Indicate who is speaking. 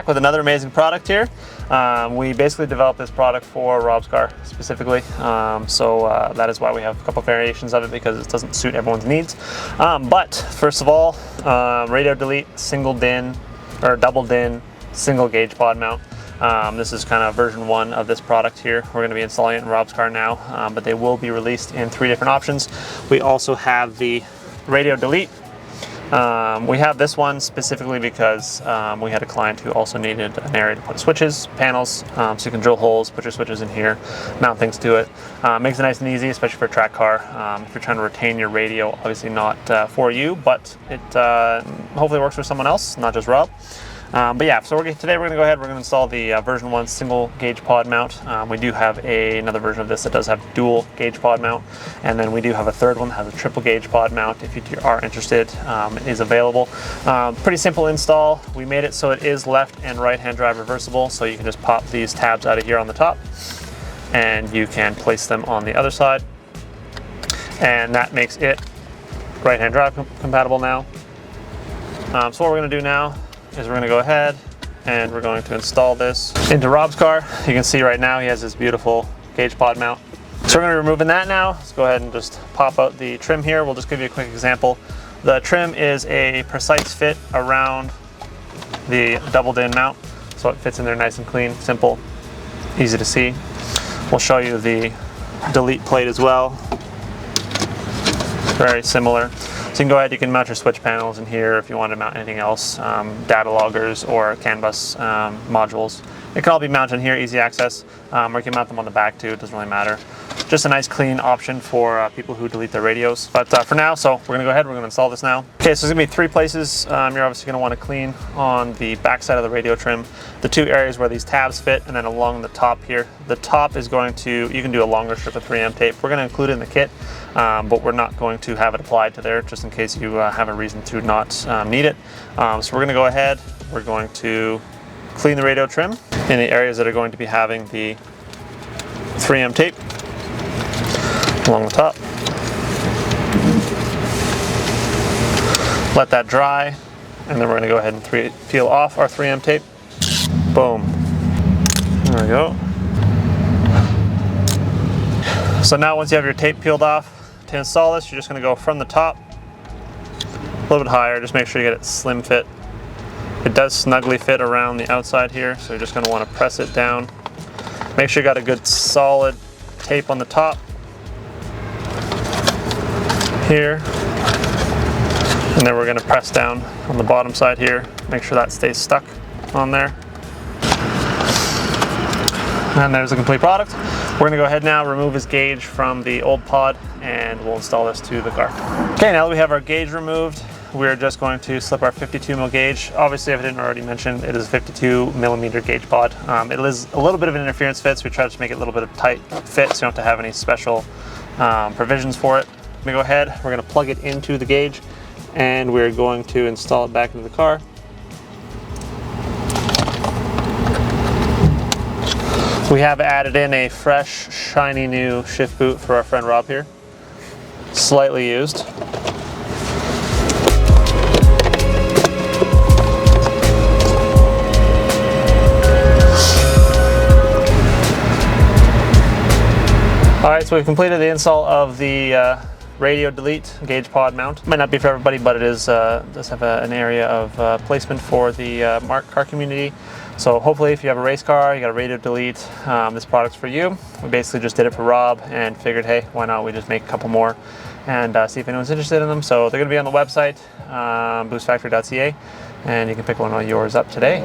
Speaker 1: back with another amazing product here. We basically developed this product for Rob's car specifically, so that is why we have a couple variations of it, because it doesn't suit everyone's needs. But first of all, radio delete, single DIN or double DIN, single gauge pod mount. This is kind of version 1 of this product here. We're going to be installing it in Rob's car now, but they will be released in 3 different options. We also have the radio delete. We have this one specifically because we had a client who also needed an area to put switches, panels, so you can drill holes, put your switches in here, mount things to it. Makes it nice and easy, especially for a track car. If you're trying to retain your radio, obviously not for you, but it hopefully works for someone else, not just Rob. But yeah, so today we're going to go ahead, we're going to install the version 1 single gauge pod mount. We do have another version of this that does have dual gauge pod mount, and then we do have a third one that has a triple gauge pod mount. If you are interested, it is available. Pretty simple install. We made it so it is left and right hand drive reversible, so you can just pop these tabs out of here on the top and you can place them on the other side, and that makes it right hand drive compatible now. So what we're going to do now is we're going to go ahead and we're going to install this into Rob's car. You can see right now he has this beautiful gauge pod mount. So we're going to be removing that now. Let's go ahead and just pop out the trim here. We'll just give you a quick example. The trim is a precise fit around the double DIN mount, so it fits in there nice and clean, simple, easy to see. We'll show you the delete plate as well. Very similar. So you can go ahead, you can mount your switch panels in here if you want to mount anything else, data loggers or CAN bus modules. It can all be mounted in here, easy access, or you can mount them on the back too, it doesn't really matter. Just a nice clean option for people who delete their radios. But for now, so we're going to go ahead, we're going to install this now. Okay, so there's going to be 3 places you're obviously going to want to clean on the back side of the radio trim. The 2 areas where these tabs fit, and then along the top here. The top is going to, you can do a longer strip of 3M tape. We're going to include it in the kit, but we're not going to have it applied to there just in case you have a reason to not need it. So we're going to go ahead, we're going to clean the radio trim in the areas that are going to be having the 3M tape along the top. Let that dry, and then we're going to go ahead and peel off our 3M tape. Boom. There we go. So now once you have your tape peeled off, to install this, you're just going to go from the top a little bit higher. Just make sure you get it slim fit. It does snugly fit around the outside here, so you're just going to want to press it down. Make sure you got a good solid tape on the top here, and then we're going to press down on the bottom side here, make sure that stays stuck on there. And there's the complete product. We're going to go ahead now, remove his gauge from the old pod, and we'll install this to the car. Okay, now that we have our gauge removed, we're just going to slip our 52 mil gauge. Obviously, if I didn't already mention, it is a 52 millimeter gauge pod. It is a little bit of an interference fit, so we try to make it a little bit of tight fit, so you don't have to have any special provisions for it. I'm going to go ahead, we're going to plug it into the gauge, and we're going to install it back into the car. We have added in a fresh, shiny new shift boot for our friend Rob here. Slightly used. Alright, so we've completed the install of the radio delete gauge pod mount. Might not be for everybody, but it is does have an area of placement for the marked car community. So hopefully if you have a race car, you got a radio delete, this product's for you. We basically just did it for Rob and figured, hey, why not we just make a couple more and see if anyone's interested in them. So they're going to be on the website, boostfactory.ca, and you can pick one of yours up today.